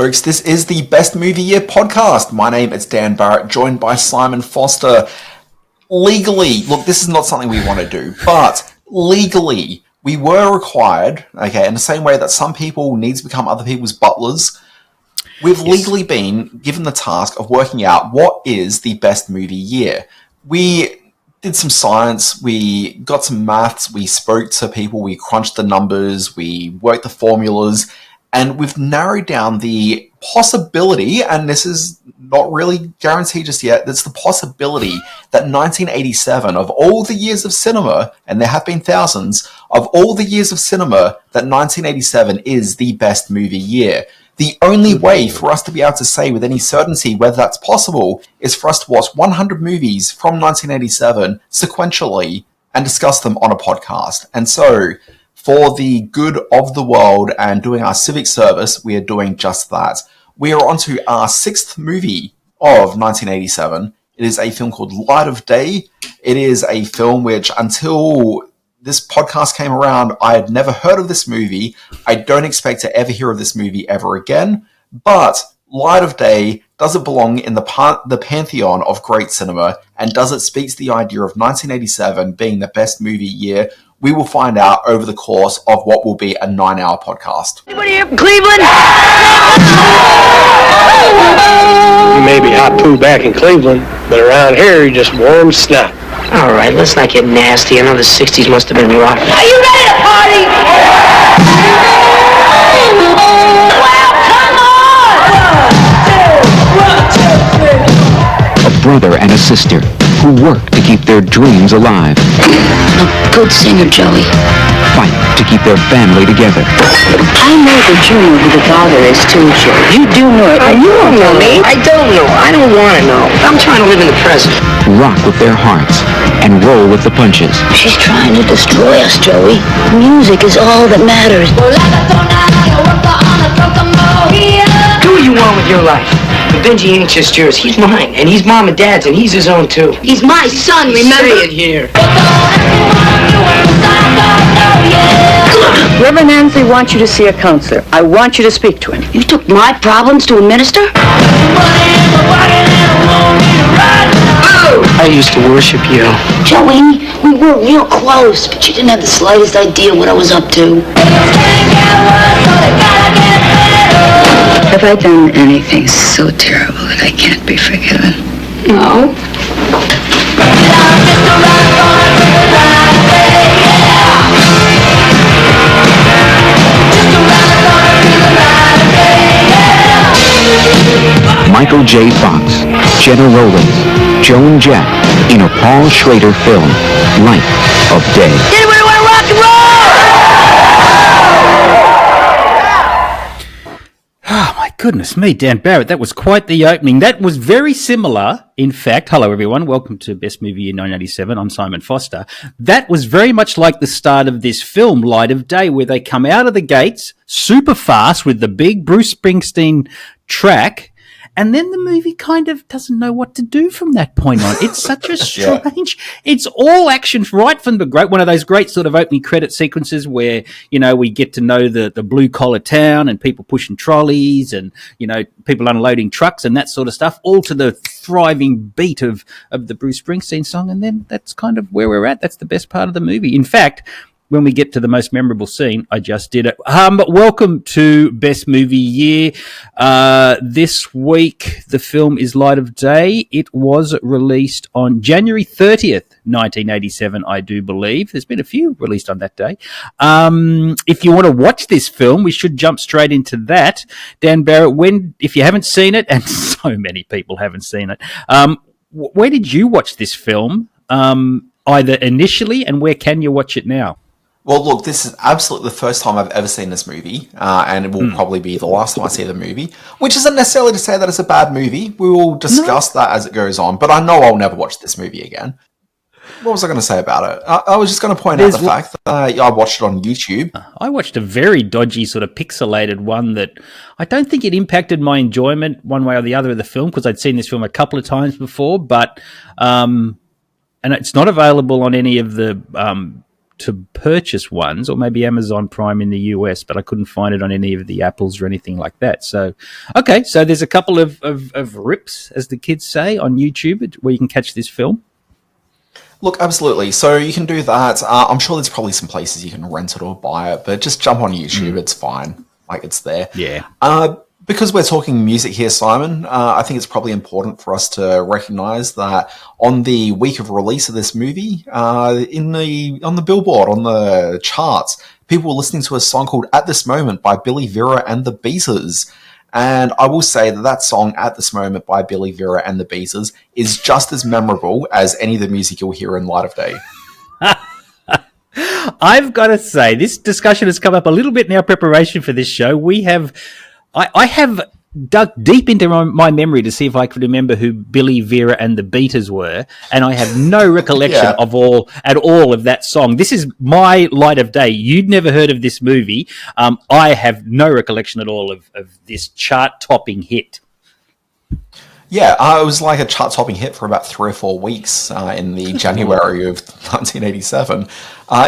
folks. This is the Best Movie Year podcast. My name is Dan Barrett, joined by Simon Foster. Legally, look, this is not something we want to do, but legally, we were required, okay, in the same way that some people need to become other people's butlers, we've legally been given the task of working out what is the best movie year. We did some science, we got some maths, we spoke to people, we crunched the numbers, we worked the formulas, and we've narrowed down the possibility, and this is not really guaranteed just yet, there's the possibility that 1987, of all the years of cinema, and there have been thousands, of all the years of cinema, that 1987 is the best movie year. The only way for us to be able to say with any certainty whether that's possible is for us to watch 100 movies from 1987 sequentially and discuss them on a podcast. And so, for the good of the world and doing our civic service, we are doing just that. We are on to our sixth movie of 1987. It is a film called Light of Day. It is a film which, until this podcast came around, I had never heard of this movie. I don't expect to ever hear of this movie ever again. But Light of Day, does it belong in the pantheon of great cinema? And does it speak to the idea of 1987 being the best movie year? We will find out over the course of what will be a 9-hour podcast. Anybody here from Cleveland? You may be hot poo back in Cleveland, but around here you're just warm snot. All right, let's not get nasty. I know the 60s must have been rough. Are you ready to party? Well, come on! A brother and a sister who work to keep their dreams alive. A good singer, Joey. Fight to keep their family together. I know that you know who the father is, too, Joey. You do know it. You don't know me. I don't know. I don't want to know. I'm trying to live in the present. Rock with their hearts and roll with the punches. She's trying to destroy us, Joey. Music is all that matters. Do what you want with your life. But Benji ain't just yours. He's mine. And he's Mom and Dad's, and he's his own, too. He's my son, remember? Say it here. Reverend Nancy wants you to see a counselor. I want you to speak to him. You took my problems to a minister? I used to worship you. Joey, we were real close, but you didn't have the slightest idea what I was up to. Have I done anything so terrible that I can't be forgiven? No. Michael J. Fox, Jenna Rollins, Joan Jett in a Paul Schrader film, Light of Day. Anybody want to rock and roll? Oh, my goodness me, Dan Barrett, that was quite the opening. That was very similar, in fact. Hello, everyone. Welcome to Best Movie Year 1987. I'm Simon Foster. That was very much like the start of this film, Light of Day, where they come out of the gates super fast with the big Bruce Springsteen track, and then the movie kind of doesn't know what to do from that point on. It's such a strange, it's all action right from the great, one of those great sort of opening credit sequences where, you know, we get to know the blue collar town and people pushing trolleys and, you know, people unloading trucks and that sort of stuff, all to the thriving beat of the Bruce Springsteen song. And then that's kind of where we're at. That's the best part of the movie. In fact, when we get to the most memorable scene, I just did it. Welcome to Best Movie Year. This week, the film is Light of Day. It was released on January 30th, 1987, I do believe. There's been a few released on that day. If you want to watch this film, we should jump straight into that. Dan Barrett, if you haven't seen it, and so many people haven't seen it, where did you watch this film? Either initially, and where can you watch it now? Well, look, this is absolutely the first time I've ever seen this movie, and it will probably be the last time I see the movie, which isn't necessarily to say that it's a bad movie. We will discuss that as it goes on, but I know I'll never watch this movie again. What was I going to say about it? I was just going to point out the fact that I watched it on YouTube. I watched a very dodgy sort of pixelated one that I don't think it impacted my enjoyment one way or the other of the film, because I'd seen this film a couple of times before, but and it's not available on any of the to purchase ones, or maybe Amazon Prime in the US, but I couldn't find it on any of the Apples or anything like that. So, okay, so there's a couple of rips, as the kids say, on YouTube where you can catch this film. Look, absolutely. So you can do that. I'm sure there's probably some places you can rent it or buy it, but just jump on YouTube. It's fine. Like, it's there. Yeah. Because we're talking music here, Simon, I think it's probably important for us to recognise that on the week of release of this movie, on the Billboard, on the charts, people were listening to a song called "At This Moment" by Billy Vera and the Beatles. And I will say that song, "At This Moment" by Billy Vera and the Beatles, is just as memorable as any of the music you'll hear in Light of Day. I've got to say, this discussion has come up a little bit in our preparation for this show. I have dug deep into my memory to see if I could remember who Billy Vera and the Beatles were, and I have no recollection at all of that song. This is my Light of Day. You'd never heard of this movie. I have no recollection at all of this chart-topping hit. Yeah, it was like a chart-topping hit for about 3 or 4 weeks in the January of 1987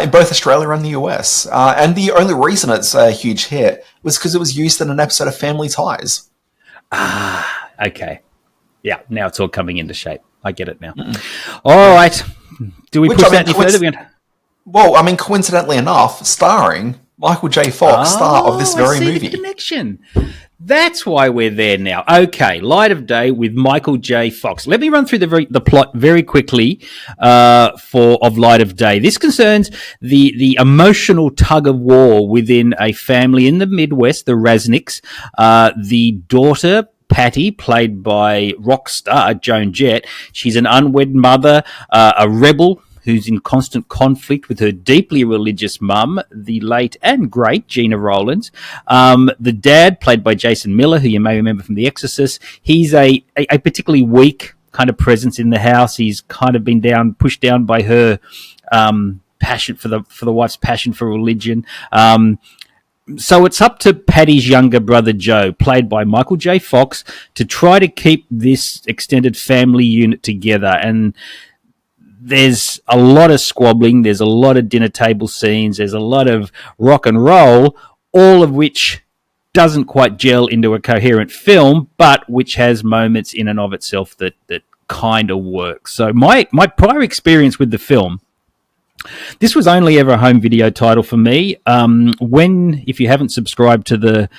in both Australia and the US. And the only reason it's a huge hit was because it was used in an episode of Family Ties. Ah, okay. Yeah, now it's all coming into shape. I get it now. All right. Do we push that any further? Well, I mean, coincidentally enough, starring Michael J. Fox, star of this very movie. The connection. That's why we're there now. Okay, Light of Day with Michael J. Fox. Let me run through the plot very quickly of Light of Day. This concerns the emotional tug of war within a family in the Midwest, the Rasnicks. The daughter, Patty, played by rock star Joan Jett. She's an unwed mother, a rebel who's in constant conflict with her deeply religious mum, the late and great Gina Rowlands. The dad, played by Jason Miller, who you may remember from The Exorcist, he's a particularly weak kind of presence in the house. He's kind of been pushed down by her passion for the wife's passion for religion. So it's up to Patty's younger brother, Joe, played by Michael J. Fox, to try to keep this extended family unit together. And there's a lot of squabbling, there's a lot of dinner table scenes, there's a lot of rock and roll, all of which doesn't quite gel into a coherent film, but which has moments in and of itself that kind of work. So my prior experience with the film, this was only ever a home video title for me. If you haven't subscribed to the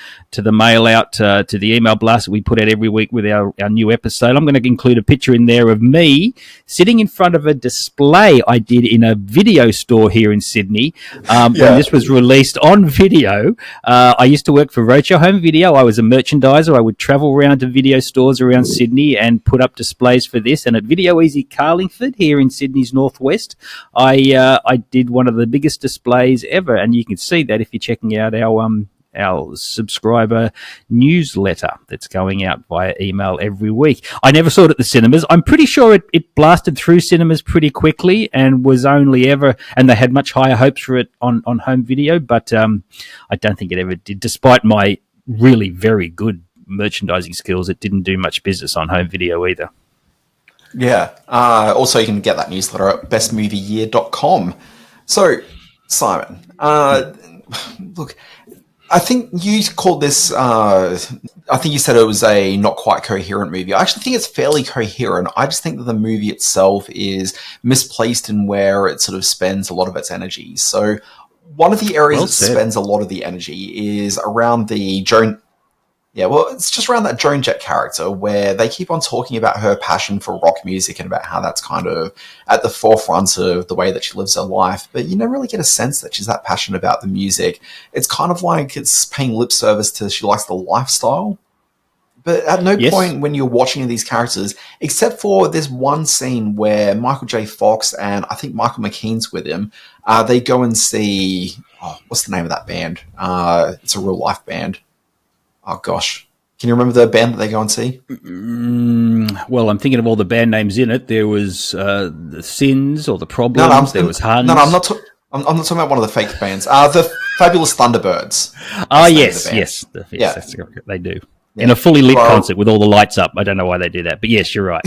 mail out, to the email blast that we put out every week with our new episode, I'm going to include a picture in there of me sitting in front of a display I did in a video store here in Sydney. When this was released on video, I used to work for Roadshow Home Video. I was a merchandiser. I would travel around to video stores around Sydney and put up displays for this. And at Video Easy Carlingford here in Sydney's northwest, I did one of the biggest displays ever, and you can see that if you're checking out our subscriber newsletter that's going out via email every week. I never saw it at the cinemas. I'm pretty sure it blasted through cinemas pretty quickly and was only ever, and they had much higher hopes for it on home video, but I don't think it ever did. Despite my really very good merchandising skills, it didn't do much business on home video either. Yeah. Also, you can get that newsletter at bestmovieyear.com. So, Simon, look, I think you called this, I think you said it was a not quite coherent movie. I actually think it's fairly coherent. I just think that the movie itself is misplaced in where it sort of spends a lot of its energy. So, one of the areas it spends a lot of the energy is around the Joan... Yeah, well, it's just around that Joan Jett character where they keep on talking about her passion for rock music and about how that's kind of at the forefront of the way that she lives her life. But you never really get a sense that she's that passionate about the music. It's kind of like it's paying lip service to she likes the lifestyle. But at no point when you're watching these characters, except for this one scene where Michael J. Fox and I think Michael McKean's with him, they go and see... Oh, what's the name of that band? It's a real life band. Oh, gosh. Can you remember the band that they go and see? Well, I'm thinking of all the band names in it. There was the Sins or the Problems. There was Huns. No, I'm not talking about one of the fake bands. The Fabulous Thunderbirds. Oh, yes. That's, they do. Yeah. In a fully lit concert with all the lights up. I don't know why they do that, but yes, you're right.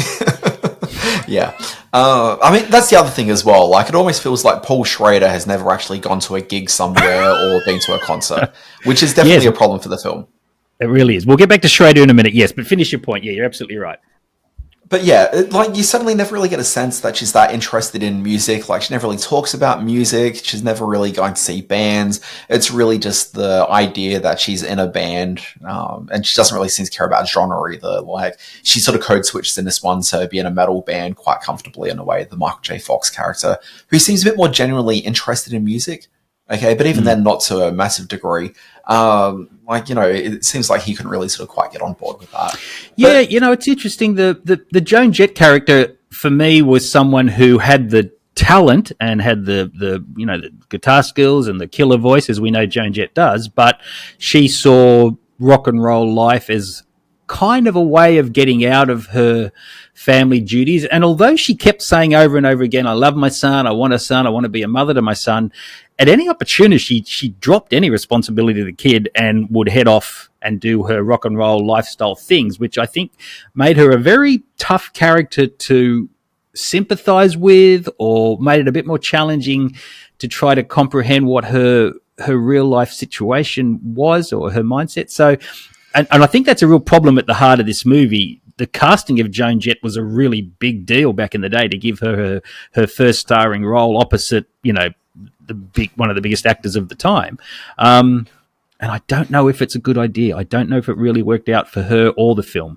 Yeah. I mean, that's the other thing as well. Like, it almost feels like Paul Schrader has never actually gone to a gig somewhere or been to a concert, which is definitely a problem for the film. It really is. We'll get back to Schrader in a minute, yes, but finish your point. Yeah, you're absolutely right. But yeah, like, you suddenly never really get a sense that she's that interested in music. Like, she never really talks about music. She's never really going to see bands. It's really just the idea that she's in a band, and she doesn't really seem to care about genre either. Like, she sort of code switches in this one to be in a metal band quite comfortably in a way, the Michael J. Fox character, who seems a bit more genuinely interested in music. Okay, but even then, not to a massive degree. Like, you know, it seems like he couldn't really sort of quite get on board with that. Yeah, you know, it's interesting. The Joan Jett character for me was someone who had the talent and had the you know, the guitar skills and the killer voice, as we know Joan Jett does, but she saw rock and roll life as kind of a way of getting out of her family duties. And although she kept saying over and over again, I love my son, I want to be a mother to my son, at any opportunity, she dropped any responsibility to the kid and would head off and do her rock and roll lifestyle things, which I think made her a very tough character to sympathize with, or made it a bit more challenging to try to comprehend what her real life situation was, or her mindset. So, and I think that's a real problem at the heart of this movie. The casting of Joan Jett was a really big deal back in the day to give her first starring role opposite, you know, one of the biggest actors of the time. And I don't know if it's a good idea. I don't know if it really worked out for her or the film.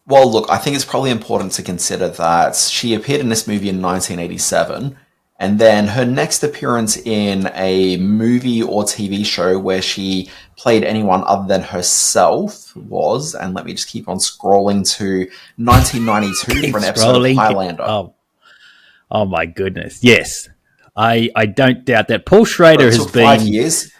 Well, look, I think it's probably important to consider that she appeared in this movie in 1987, and then her next appearance in a movie or TV show where she played anyone other than herself was, and let me just keep on scrolling to 1992 for an episode of Highlander. Oh my goodness. Yes. I don't doubt that. Paul Schrader has been 5 years.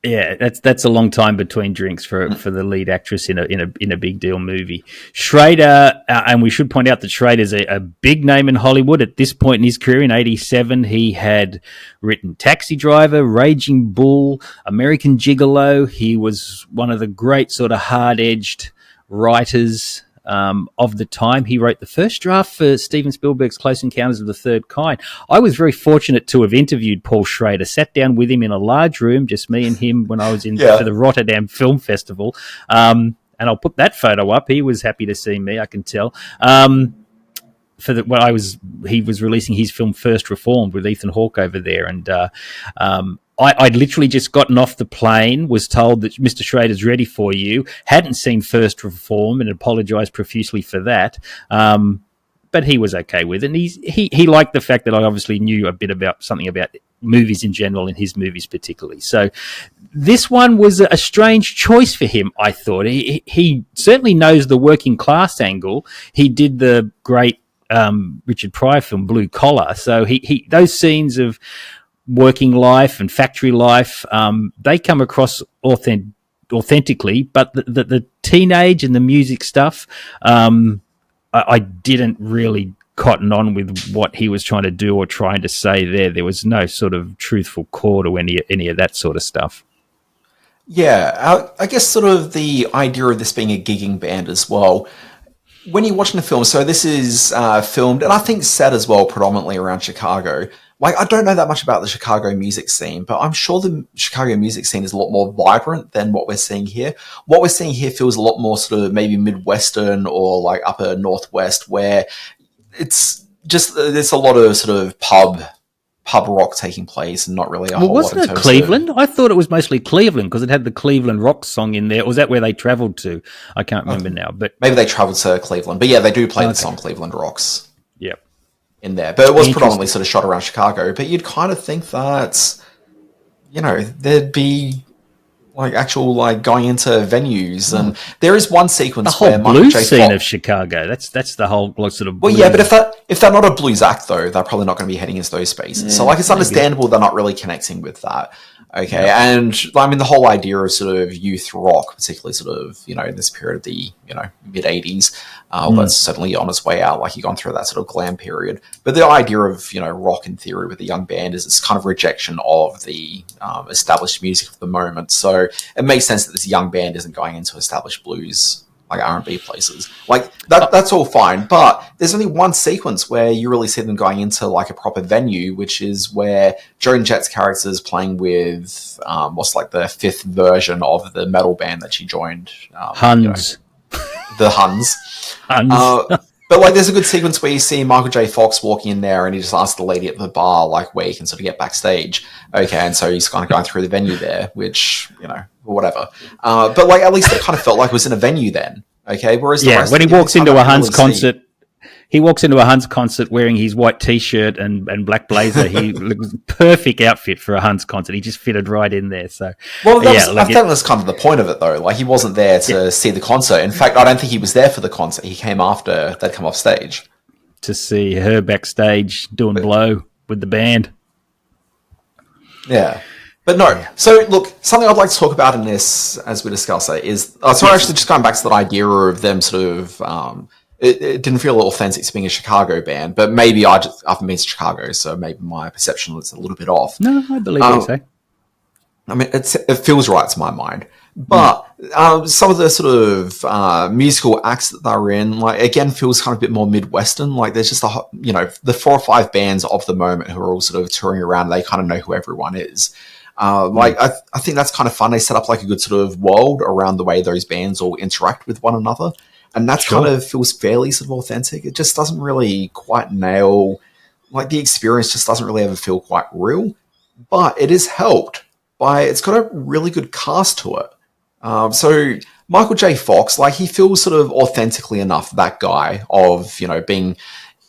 Yeah, that's a long time between drinks for the lead actress in a big deal movie. Schrader, and we should point out that Schrader's a big name in Hollywood at this point in his career. In '87, he had written Taxi Driver, Raging Bull, American Gigolo. He was one of the great sort of hard-edged writers of the time. He wrote the first draft for Steven Spielberg's Close Encounters of the Third Kind. I was very fortunate to have interviewed Paul Schrader, sat down with him in a large room, just me and him, when I was for the Rotterdam Film Festival. And I'll put that photo up. He was happy to see me, I can tell. He was releasing his film First Reformed with Ethan Hawke over there, and I'd literally just gotten off the plane, was told that Mr. Schrader's ready for you, hadn't seen First Reform and apologised profusely for that. But he was okay with it. And he liked the fact that I obviously knew a bit about something about movies in general and his movies particularly. So this one was a strange choice for him, I thought. He certainly knows the working class angle. He did the great Richard Pryor film Blue Collar. So he those scenes of working life and factory life, they come across authentically, but the teenage and the music stuff, I didn't really cotton on with what he was trying to do or trying to say there. There was no sort of truthful core to any of that sort of stuff. Yeah, I guess sort of the idea of this being a gigging band as well. When you're watching the film, so this is filmed, and I think set as well, predominantly around Chicago. Like, I don't know that much about the Chicago music scene, but I'm sure the Chicago music scene is a lot more vibrant than what we're seeing here. What we're seeing here feels a lot more sort of maybe Midwestern or like upper Northwest, where it's just, there's a lot of sort of pub rock taking place and not really a whole lot in terms of... Wasn't it Cleveland? I thought it was mostly Cleveland because it had the Cleveland rock song in there. Or was that where they travelled to? I can't remember now. But maybe they travelled to Cleveland. But yeah, they do play the song Cleveland Rocks. Yep. In there. But it was predominantly sort of shot around Chicago. But you'd kind of think that, you know, there'd be like actual like going into venues, and there is one sequence where Michael blues J. scene of Chicago. That's the whole sort of blues. Well, yeah, but if they're not a blues act though, they're probably not going to be heading into those spaces. Yeah, so like it's understandable they're not really connecting with that. Okay, yeah. And I mean the whole idea of sort of youth rock, particularly sort of, you know, in this period of the, you know, mid 80s, that's certainly on its way out. Like you've gone through that sort of glam period. But the idea of, you know, rock in theory with a young band is this kind of rejection of the established music of the moment. So it makes sense that this young band isn't going into established blues like R&B places. Like that's all fine, but there's only one sequence where you really see them going into like a proper venue, which is where Joan Jett's character is playing with what's like the 5th version of the metal band that she joined. Huns. The Huns. But like, there's a good sequence where you see Michael J. Fox walking in there, and he just asks the lady at the bar like where he can sort of get backstage. Okay, and so he's kind of going through the venue there, which whatever. But like, at least it kind of felt like it was in a venue then. Okay, whereas the rest when he walks into a Huns concert. See. He walks into a Huns concert wearing his white T-shirt and black blazer. He looks perfect outfit for a Huns concert. He just fitted right in there. So, I think that was kind of the point of it, though. Like, he wasn't there to see the concert. In fact, I don't think he was there for the concert. He came after they'd come off stage. To see her backstage doing blow with the band. Yeah. But no. So, look, something I'd like to talk about in this, as we discuss it, is... actually, just going back to that idea of them sort of... It didn't feel authentic to being a Chicago band, but maybe I've been to Chicago, so maybe my perception was a little bit off. No, I believe you say. I mean, it feels right to my mind. But some of the sort of musical acts that they're in, like, again, feels kind of a bit more Midwestern. Like, there's just the 4 or 5 bands of the moment who are all sort of touring around. They kind of know who everyone is. I think that's kind of fun. They set up like a good sort of world around the way those bands all interact with one another. And that kind of feels fairly sort of authentic. It just doesn't really quite nail, like, the experience just doesn't really ever feel quite real. But it is helped by, it's got a really good cast to it. So Michael J. Fox, like, he feels sort of authentically enough that guy of, being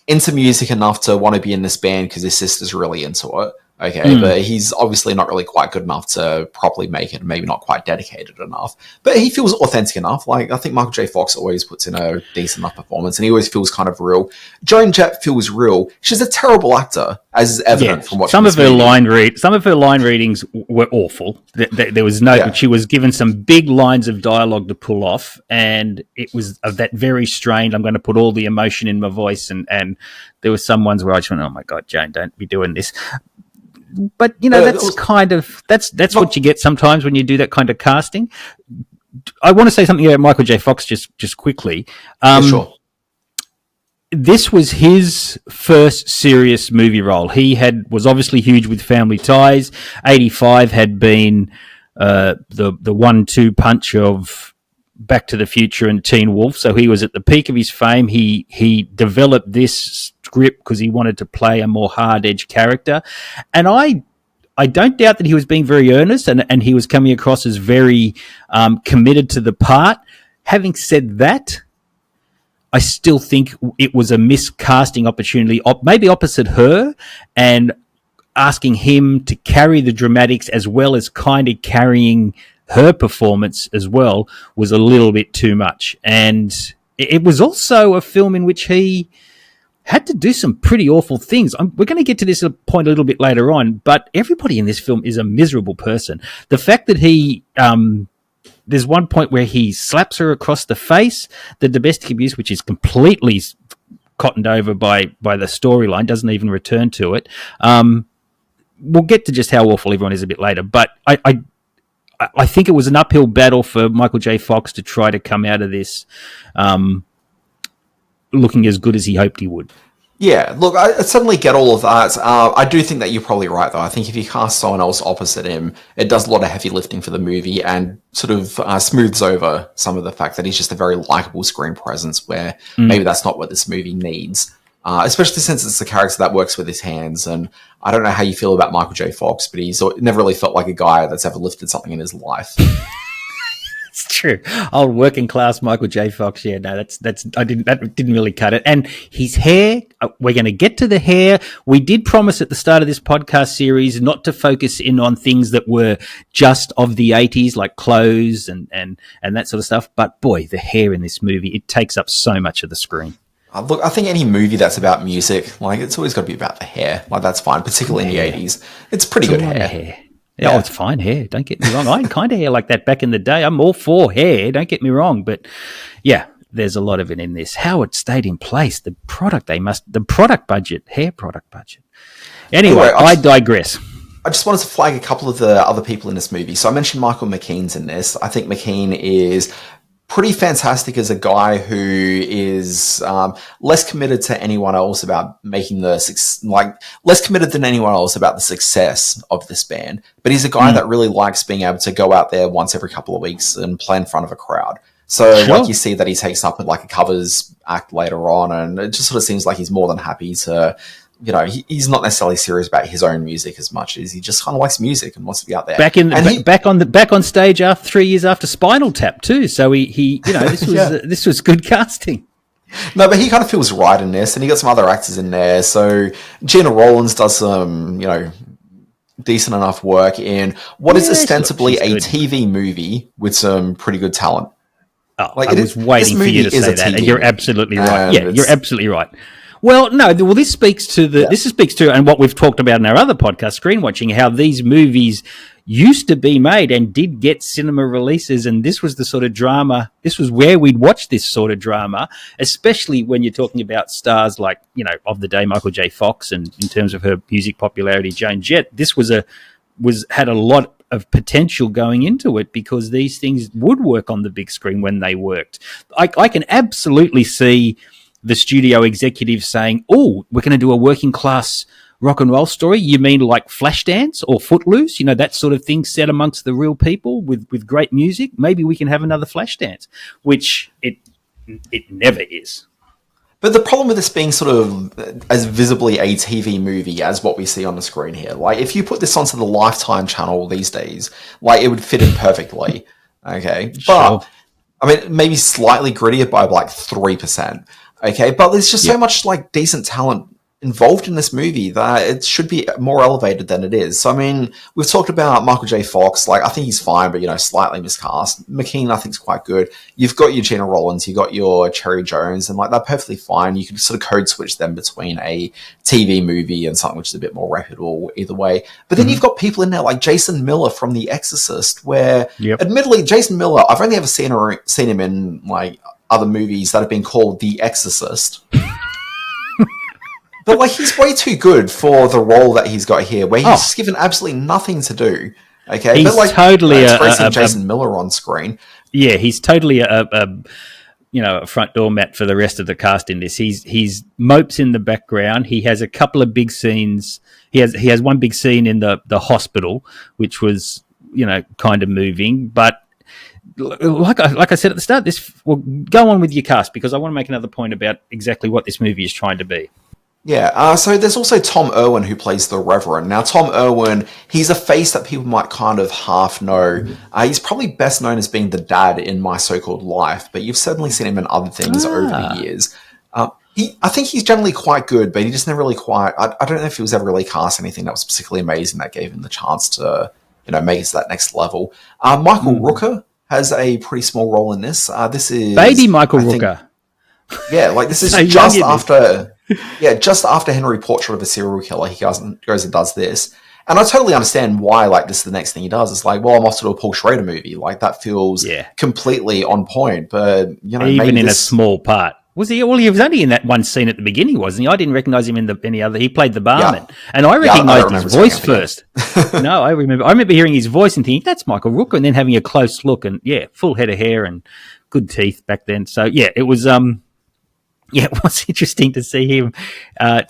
into music enough to want to be in this band because his sister's really into it. Okay, but he's obviously not really quite good enough to properly make it, and maybe not quite dedicated enough. But he feels authentic enough. Like, I think Michael J. Fox always puts in a decent enough performance, and he always feels kind of real. Joan Jett feels real. She's a terrible actor, as is evident from watching some of her movie. Some of her line readings were awful. There was no. She was given some big lines of dialogue to pull off, and it was of that very strained. I'm going to put all the emotion in my voice, and there were some ones where I just went, "Oh my God, Joan, don't be doing this." But that's what you get sometimes when you do that kind of casting. I want to say something about Michael J. Fox just quickly. Sure. This was his first serious movie role. He was obviously huge with Family Ties. 85 had been the 1-2 punch of Back to the Future and Teen Wolf. So he was at the peak of his fame. He developed this script because he wanted to play a more hard-edged character. And I don't doubt that he was being very earnest and he was coming across as very committed to the part. Having said that, I still think it was a miscasting opportunity, maybe opposite her, and asking him to carry the dramatics as well as kind of carrying her performance as well was a little bit too much. And it was also a film in which he had to do some pretty awful things. We're going to get to this point a little bit later on, but everybody in this film is a miserable person. The fact that there's one point where he slaps her across the face, the domestic abuse, which is completely cottoned over by the storyline, doesn't even return to it. We'll get to just how awful everyone is a bit later, but I think it was an uphill battle for Michael J. Fox to try to come out of this looking as good as he hoped he would. Yeah, look, I certainly get all of that. I do think that you're probably right, though. I think if you cast someone else opposite him, it does a lot of heavy lifting for the movie and sort of smooths over some of the fact that he's just a very likable screen presence where maybe that's not what this movie needs. Especially since it's a character that works with his hands. And I don't know how you feel about Michael J. Fox, but he's never really felt like a guy that's ever lifted something in his life. It's true. Old working class Michael J. Fox. Yeah, no, that didn't really cut it. And his hair, we're going to get to the hair. We did promise at the start of this podcast series not to focus in on things that were just of the 80s, like clothes and that sort of stuff. But boy, the hair in this movie, it takes up so much of the screen. Look, I think any movie that's about music, like, it's always got to be about the hair. Like, that's fine, particularly in the 80s. It's pretty good hair. Yeah. Oh, it's fine hair. Don't get me wrong. I had kind of hair like that back in the day. I'm all for hair. Don't get me wrong. But yeah, there's a lot of it in this. How it stayed in place. The product budget, hair product budget. Anyway, I digress. I just wanted to flag a couple of the other people in this movie. So I mentioned Michael McKean's in this. I think McKean is pretty fantastic as a guy who is less committed to anyone else about making less committed than anyone else about the success of this band. But he's a guy that really likes being able to go out there once every couple of weeks and play in front of a crowd. So, like, you see that he takes up like a covers act later on, and it just sort of seems like he's more than happy to, you know, he's not necessarily serious about his own music as much as he just kind of likes music and wants to be out there. Back on stage after 3 years after Spinal Tap too. So he you know, this was this was good casting. No, but he kind of feels right in this, and he got some other actors in there. So Gina Rowlands does some, you know, decent enough work in what is ostensibly a TV movie with some pretty good talent. Oh, like, I was waiting for you to say that. And you're absolutely right. Yeah, you're absolutely right. Well, no. Well, this speaks to and what we've talked about in our other podcast, Screen Watching, how these movies used to be made and did get cinema releases, and this was the sort of drama. This was where we'd watch this sort of drama, especially when you're talking about stars like, you know, of the day, Michael J. Fox, and in terms of her music popularity, Joan Jett. This had a lot of potential going into it because these things would work on the big screen when they worked. I can absolutely see the studio executives saying, "Oh, we're going to do a working class rock and roll story. You mean like Flashdance or Footloose? You know, that sort of thing set amongst the real people with great music. Maybe we can have another Flashdance," which it never is. But the problem with this being sort of as visibly a TV movie as what we see on the screen here, like if you put this onto the Lifetime channel these days, like it would fit in perfectly. Okay. But Sure. I mean, maybe slightly grittier by like 3%. Okay. But there's just so much like decent talent involved in this movie that it should be more elevated than it is. So, I mean, we've talked about Michael J. Fox. Like, I think he's fine, but, you know, slightly miscast. McKean, I think, is quite good. You've got your Gina Rowlands, you've got your Cherry Jones, and, like, they're perfectly fine. You can sort of code switch them between a TV movie and something which is a bit more reputable either way. But then you've got people in there like Jason Miller from The Exorcist, where, admittedly, Jason Miller, I've only ever seen him in, like, other movies that have been called The Exorcist. But, like, he's way too good for the role that he's got here, where he's just given absolutely nothing to do. Okay, he's but like totally Jason Miller on screen. Yeah, he's totally a front door mat for the rest of the cast in this. He's mopes in the background. He has a couple of big scenes. He has one big scene in the hospital, which was, you know, kind of moving. But like I said at the start, go on with your cast, because I want to make another point about exactly what this movie is trying to be. Yeah, so there's also Tom Irwin who plays the Reverend. Now, Tom Irwin, he's a face that people might kind of half know. He's probably best known as being the dad in My So-Called Life, but you've certainly seen him in other things over the years. I think he's generally quite good, but he just never really quite... I don't know if he was ever really cast anything that was particularly amazing that gave him the chance to, you know, make it to that next level. Michael Rooker has a pretty small role in this. This is... Baby Michael Rooker. Yeah, like this is just after... Yeah, just after Henry Portrait of a Serial Killer, he goes and does this. And I totally understand why, like, this is the next thing he does. It's like, well, I'm off to do a Paul Schrader movie. Like, that feels completely on point. But, you know, even in a small part. Was he? Well, he was only in that one scene at the beginning, wasn't he? I didn't recognize him in any other. He played the barman. Yeah. And I recognized his voice first. No, I remember hearing his voice and thinking, that's Michael Rooker, and then having a close look, and, full head of hair and good teeth back then. So, it was... Yeah, it was interesting to see him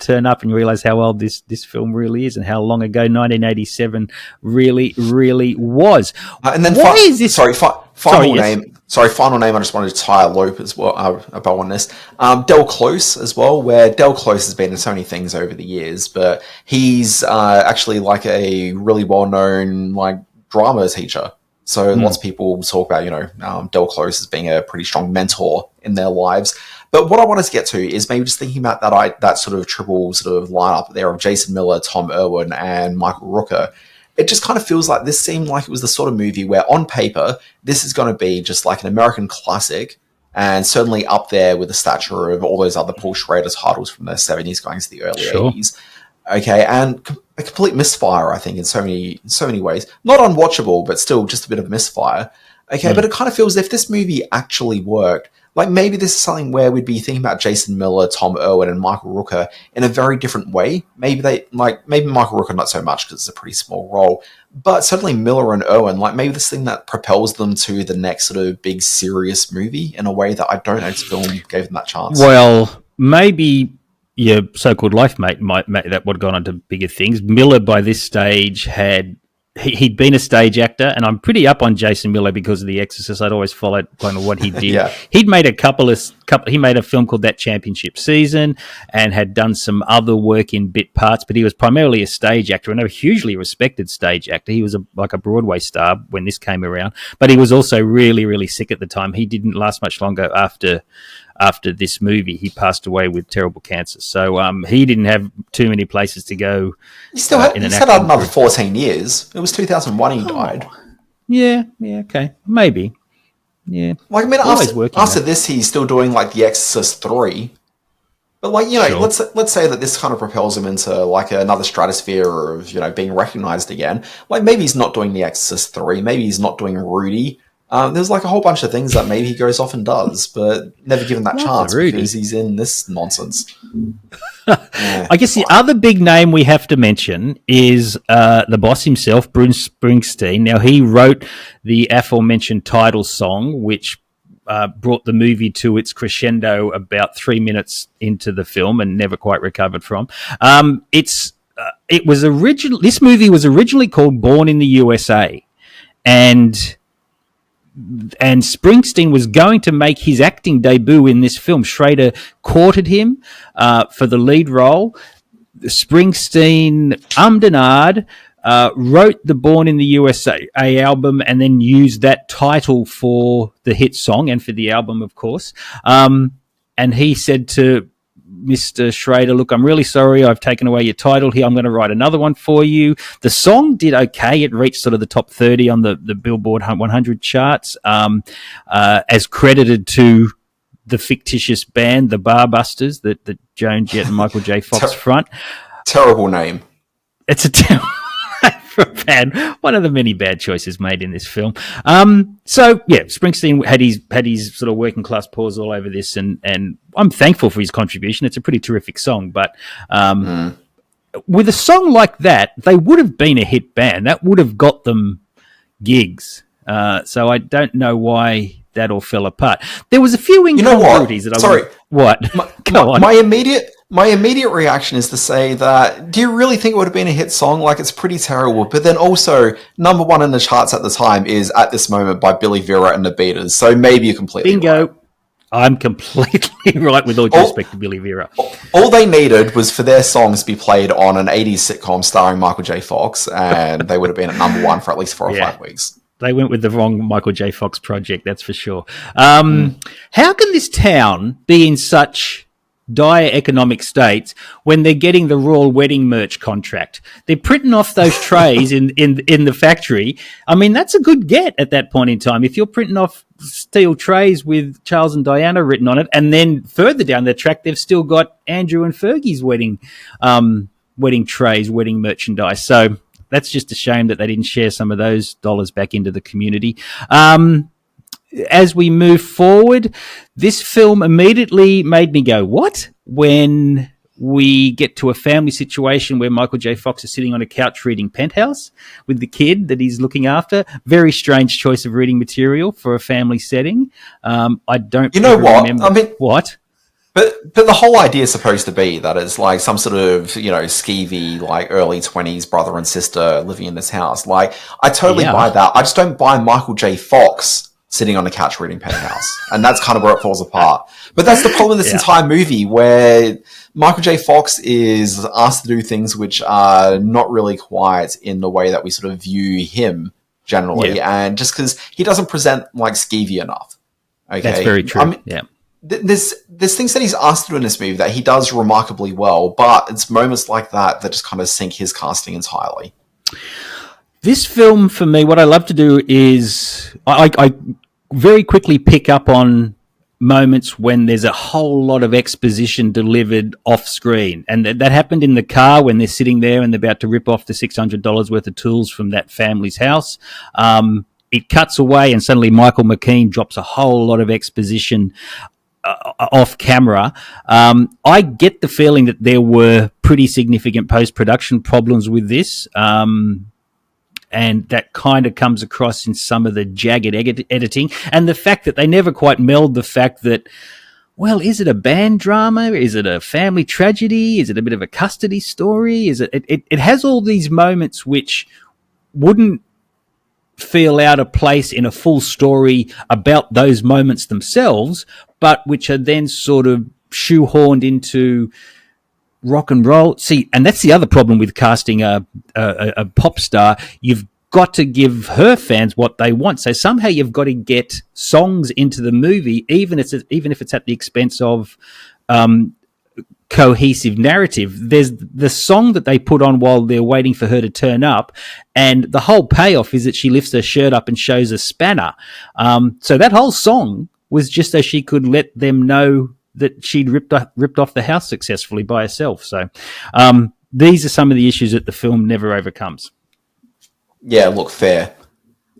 turn up and realize how old this film really is and how long ago 1987 really, really was. And then why is this? Final name. I just wanted to tie a loop as well about on this. Del Close as well, where Del Close has been in so many things over the years, but he's actually like a really well-known like drama teacher. So lots of people talk about, you know, Del Close as being a pretty strong mentor in their lives. But what I wanted to get to is maybe just thinking about that sort of triple sort of lineup there of Jason Miller, Tom Irwin, and Michael Rooker. It just kind of feels like this seemed like it was the sort of movie where on paper, this is going to be just like an American classic and certainly up there with the stature of all those other Paul Schrader titles from the 70s going to the early 80s. Okay, and a complete misfire, I think, in so many ways. Not unwatchable, but still just a bit of misfire. Okay, but it kind of feels as if this movie actually worked. Like, maybe this is something where we'd be thinking about Jason Miller, Tom Irwin, and Michael Rooker in a very different way. Maybe Michael Rooker not so much because it's a pretty small role, but certainly Miller and Irwin, like maybe this thing that propels them to the next sort of big serious movie in a way that I don't know this film gave them that chance. Well, maybe your so-called life mate that would have gone on to bigger things. Miller by this stage he'd been a stage actor, and I'm pretty up on Jason Miller because of The Exorcist. I'd always followed kind of what he did. Yeah. He'd made he made a film called That Championship Season and had done some other work in bit parts, but he was primarily a stage actor and a hugely respected stage actor. He was like a Broadway star when this came around, but he was also really, really sick at the time. He didn't last much longer after this movie. He passed away with terrible cancer. So he didn't have too many places to go. He still had another 14 years. It was 2001 he died. Yeah, okay. Maybe. Yeah. Like, I mean, after this, he's still doing, like, The Exorcist 3. But, like, you know, Sure. let's say that this kind of propels him into, like, another stratosphere of, you know, being recognized again. Like, maybe he's not doing The Exorcist 3. Maybe he's not doing Rudy. There's, like, a whole bunch of things that maybe he goes off and does, but never given that chance because he's in this nonsense. Yeah. I guess the other big name we have to mention is the boss himself, Bruce Springsteen. Now, he wrote the aforementioned title song, which brought the movie to its crescendo about 3 minutes into the film and never quite recovered from. This movie was originally called Born in the USA, and Springsteen was going to make his acting debut in this film. Schrader courted him for the lead role. Springsteen and ahed, wrote the Born in the USA album and then used that title for the hit song and for the album, of course. And he said to Mr. Schrader, look, I'm really sorry I've taken away your title here. I'm going to write another one for you. The song did okay. It reached sort of the top 30 on the Billboard 100 charts, as credited to the fictitious band, the Barbusters, that Joan Jett and Michael J. Fox front. Terrible name. It's a terrible one of the many bad choices made in this film. So yeah, Springsteen had his sort of working class paws all over this, and I'm thankful for his contribution. It's a pretty terrific song, but with a song like that, they would have been a hit band. That would have got them gigs. So I don't know why that all fell apart. There was a few incongruities that I Sorry. What? Go on. My immediate reaction is to say that, do you really think it would have been a hit song? Like, it's pretty terrible. But then also, number one in the charts at the time is At This Moment by Billy Vera and the Beaters. So maybe you're completely Bingo. right. I'm completely right with all due respect to Billy Vera. All they needed was for their songs to be played on an 80s sitcom starring Michael J. Fox, and they would have been at number one for at least 4 or 5 weeks. They went with the wrong Michael J. Fox project, that's for sure. How can this town be in such dire economic states when they're getting the Royal Wedding merch contract? They're printing off those trays in the factory. I mean, that's a good get at that point in time. If you're printing off steel trays with Charles and Diana written on it, and then further down the track, they've still got Andrew and Fergie's wedding trays, wedding merchandise. So that's just a shame that they didn't share some of those dollars back into the community. As we move forward, this film immediately made me go, what? When we get to a family situation where Michael J. Fox is sitting on a couch reading Penthouse with the kid that he's looking after. Very strange choice of reading material for a family setting. I don't remember. I mean, what? But the whole idea is supposed to be that it's like some sort of, you know, skeevy, like early 20s brother and sister living in this house. Like, I totally buy that. I just don't buy Michael J. Fox sitting on the couch reading Penthouse. And that's kind of where it falls apart. But that's the problem with this entire movie, where Michael J. Fox is asked to do things which are not really quite in the way that we sort of view him generally. Yeah. And just because he doesn't present like skeevy enough. Okay. That's very true. I mean, yeah. There's things that he's asked to do in this movie that he does remarkably well, but it's moments like that that just kind of sink his casting entirely. This film, for me, what I love to do is I very quickly pick up on moments when there's a whole lot of exposition delivered off screen. And that happened in the car when they're sitting there and they're about to rip off the $600 worth of tools from that family's house. it cuts away and suddenly Michael McKean drops a whole lot of exposition off camera. I get the feeling that there were pretty significant post-production problems with this. And that kind of comes across in some of the jagged editing. And the fact that they never quite meld the fact that, well, is it a band drama? Is it a family tragedy? Is it a bit of a custody story? It has all these moments which wouldn't feel out of place in a full story about those moments themselves, but which are then sort of shoehorned into rock and roll. See, and that's the other problem with casting a pop star. You've got to give her fans what they want. So somehow you've got to get songs into the movie, even if it's at the expense of cohesive narrative. There's the song that they put on while they're waiting for her to turn up, and the whole payoff is that she lifts her shirt up and shows a spanner. So that whole song was just so she could let them know that she'd ripped off the house successfully by herself. So these are some of the issues that the film never overcomes. Yeah, look, fair.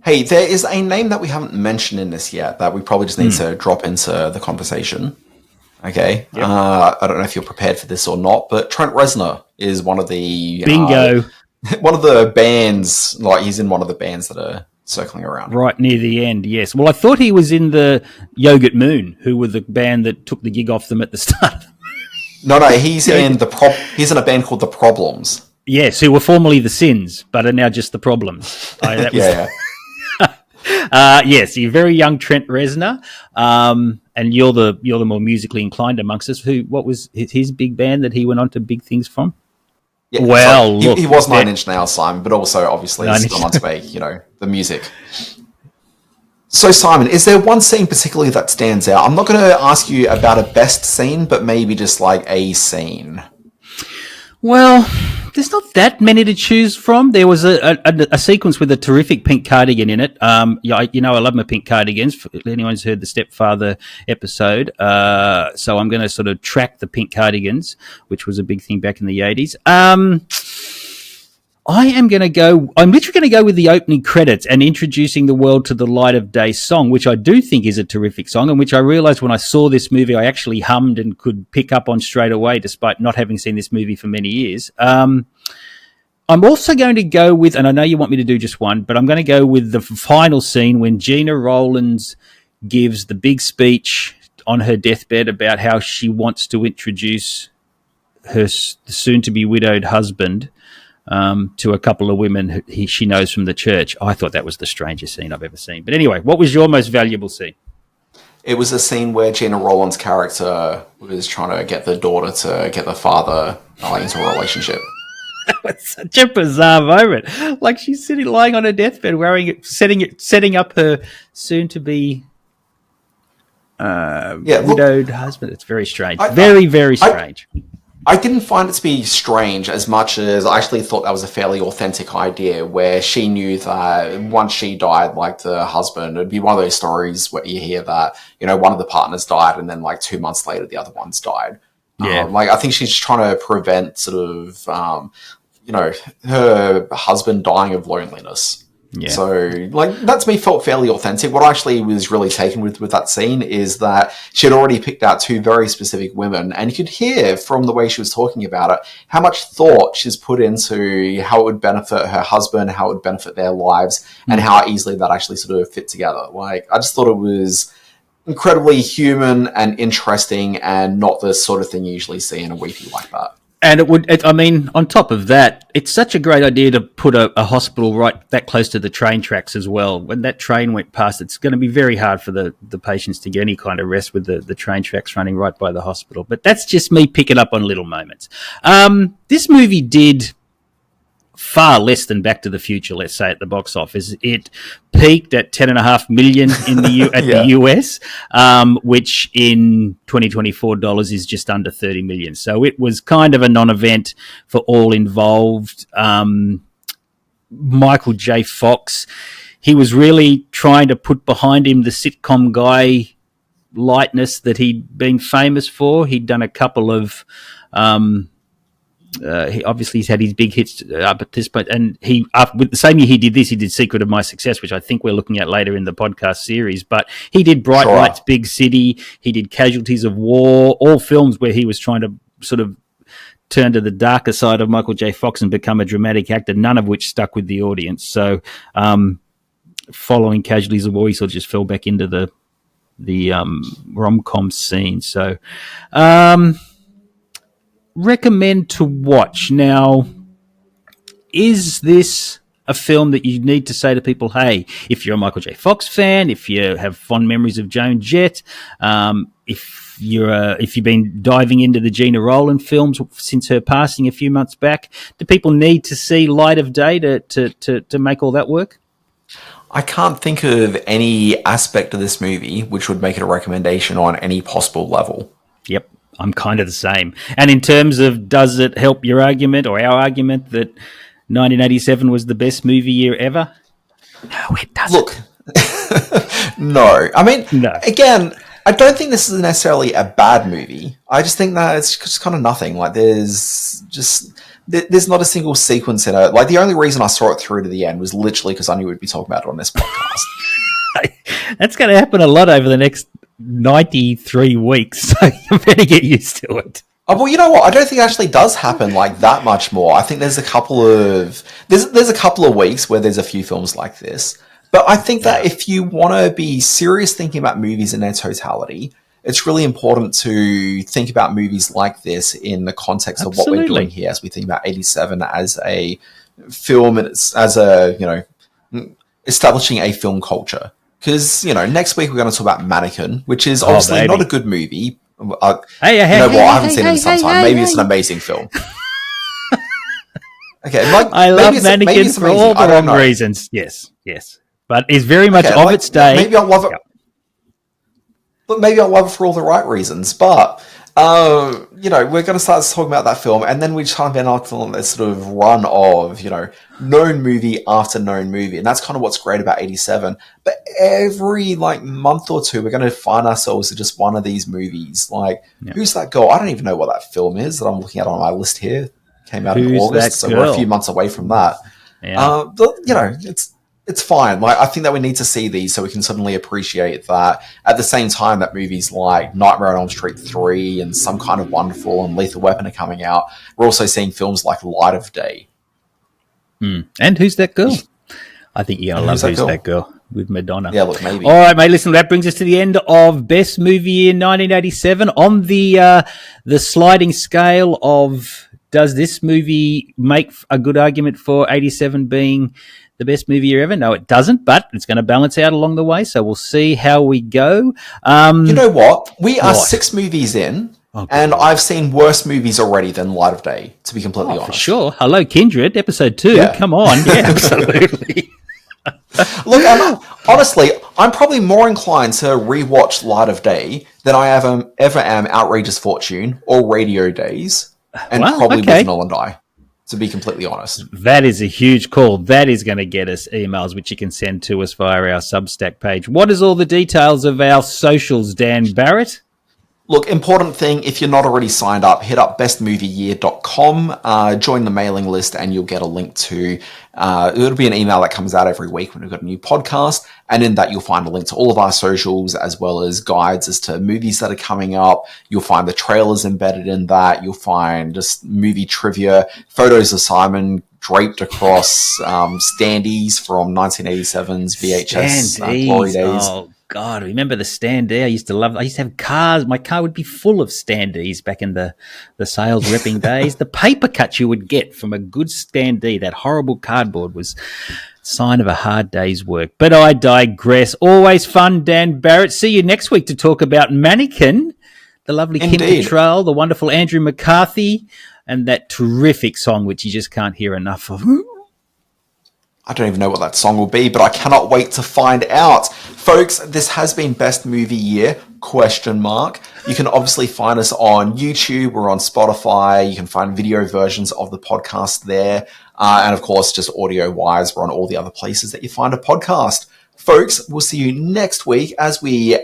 Hey, there is a name that we haven't mentioned in this yet that we probably just need to drop into the conversation. Okay. Yep. I don't know if you're prepared for this or not, but Trent Reznor is one of the... Bingo. One of the bands, like he's in one of the bands that are circling around. Right near the end, yes. Well, I thought he was in the Yogurt Moon, who were the band that took the gig off them at the start. No, he's in he's in a band called The Problems. Yes, who were formerly the Sins, but are now just the Problems. Yeah. Yes, you're very young Trent Reznor, and you're the more musically inclined amongst us. What was his big band that he went on to big things from? Yeah, well, so he was Nine Inch Nails, Simon, but also obviously still on to make, the music. So, Simon, is there one scene particularly that stands out? I'm not going to ask you about a best scene, but maybe just like a scene. Well, there's not that many to choose from. There was a sequence with a terrific pink cardigan in it. I love my pink cardigans. Anyone who's heard the Stepfather episode. So I'm going to sort of track the pink cardigans, which was a big thing back in the 80s. I'm literally going to go with the opening credits and introducing the world to the light of day song, which I do think is a terrific song, and which I realized when I saw this movie, I actually hummed and could pick up on straight away, despite not having seen this movie for many years. I'm also going to go with, and I know you want me to do just one, but I'm going to go with the final scene when Gina Rowlands gives the big speech on her deathbed about how she wants to introduce her soon-to-be widowed husband to a couple of women she knows from the church. I thought that was the strangest scene I've ever seen. But anyway, what was your most valuable scene? It was a scene where Gina Rowlands' character was trying to get the daughter to get the father into a relationship. That was such a bizarre moment. Like she's lying on her deathbed, setting up her soon-to-be widowed husband. It's very strange. Very strange. I didn't find it to be strange as much as I actually thought that was a fairly authentic idea, where she knew that once she died, like the husband, it'd be one of those stories where you hear that, one of the partners died and then like 2 months later, the other one's died. Yeah. I think she's trying to prevent sort of, her husband dying of loneliness. Yeah. So, that to me felt fairly authentic. What I actually was really taken with that scene is that she had already picked out two very specific women, and you could hear from the way she was talking about it how much thought she's put into how it would benefit her husband, how it would benefit their lives, and how easily that actually sort of fit together. I just thought it was incredibly human and interesting, and not the sort of thing you usually see in a weepy like that. And on top of that, it's such a great idea to put a hospital right that close to the train tracks as well. When that train went past, it's going to be very hard for the patients to get any kind of rest with the train tracks running right by the hospital. But that's just me picking up on little moments. This movie did far less than Back to the Future, let's say, at the box office. It peaked at $10.5 million in the US, which in 2024 dollars is just under $30 million. So it was kind of a non-event for all involved. Michael J. Fox, he was really trying to put behind him the sitcom guy lightness that he'd been famous for. He'd done a couple of he's had his big hits up at this point, and with the same year he did this, he did Secret of My Success, which I think we're looking at later in the podcast series. But he did Bright Lights, Big City. He did Casualties of War, all films where he was trying to sort of turn to the darker side of Michael J. Fox and become a dramatic actor, none of which stuck with the audience. So following Casualties of War, he sort of just fell back into the rom-com scene. So recommend to watch. Now, is this a film that you need to say to people, hey, if you're a Michael J. Fox fan, if you have fond memories of Joan Jett, if you've been diving into the Gina Rowland films since her passing a few months back, do people need to see Light of Day to make all that work? I can't think of any aspect of this movie which would make it a recommendation on any possible level. Yep, I'm kind of the same. And in terms of, does it help your argument or our argument that 1987 was the best movie year ever? No, it doesn't. Look, no. I mean, no. Again, I don't think this is necessarily a bad movie. I just think that it's just kind of nothing. Like, there's not a single sequence in it. Like, the only reason I saw it through to the end was literally because I knew we'd be talking about it on this podcast. That's going to happen a lot over the next 93 weeks, so you better get used to it. Oh, well, you know what? I don't think it actually does happen like that much more. I think there's a couple of weeks where there's a few films like this. But I think that if you want to be serious thinking about movies in their totality, it's really important to think about movies like this in the context of what we're doing here as we think about 87 as a film and as a, establishing a film culture. Because, next week we're going to talk about Mannequin, which is obviously not a good movie. I haven't seen it in some time. Maybe it's an amazing film. Okay, I love Mannequin for all the wrong reasons. Yes. But it's very much of its day. Maybe I'll love it. But maybe I'll love it for all the right reasons. But we're going to start talking about that film, and then we just kind of been on this sort of run of known movie after known movie, and that's kind of what's great about 87. But every month or two, we're going to find ourselves at just one of these movies. Who's that girl? I don't even know what that film is that I'm looking at on my list here. Came out in August, so we're a few months away from that. Yeah. It's fine. I think that we need to see these so we can suddenly appreciate that. At the same time that movies like Nightmare on Elm Street 3 and Some Kind of Wonderful and Lethal Weapon are coming out, we're also seeing films like Light of Day. And Who's That Girl? I think you're going to love Who's That Girl with Madonna. Yeah, look, maybe. All right, mate, listen, that brings us to the end of Best Movie Year 1987. On the sliding scale of, does this movie make a good argument for 87 being the best movie year ever? No, it doesn't, but it's going to balance out along the way, so we'll see how we go. You know what? We are 6 movies in, and I've seen worse movies already than Light of Day, to be completely honest. For sure. Hello, Kindred, episode 2. Yeah. Come on. Yeah, absolutely. Look, honestly, I'm probably more inclined to rewatch Light of Day than I ever am Outrageous Fortune or Radio Days, and probably Withnell and I. To be completely honest. That is a huge call. That is going to get us emails, which you can send to us via our Substack page. What is all the details of our socials, Dan Barrett? Look, important thing, if you're not already signed up, hit up bestmovieyear.com, join the mailing list, and you'll get a link to, it'll be an email that comes out every week when we've got a new podcast, and in that you'll find a link to all of our socials, as well as guides as to movies that are coming up. You'll find the trailers embedded in that. You'll find just movie trivia, photos of Simon draped across standees from 1987's VHS glory days. Oh, God, I remember the standee. I used to have cars. My car would be full of standees back in the sales repping days. The paper cut you would get from a good standee, that horrible cardboard, was sign of a hard day's work. But I digress. Always fun, Dan Barrett. See you next week to talk about Mannequin, the lovely Kim Cattrall, the wonderful Andrew McCarthy, and that terrific song which you just can't hear enough of. I don't even know what that song will be, but I cannot wait to find out. Folks, this has been Best Movie Year, ? You can obviously find us on YouTube. We're on Spotify. You can find video versions of the podcast there. And of course, just audio-wise, we're on all the other places that you find a podcast. Folks, we'll see you next week as we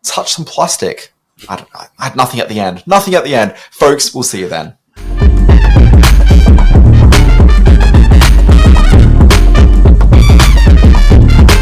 touch some plastic. I had nothing at the end. Folks, we'll see you then. Bye.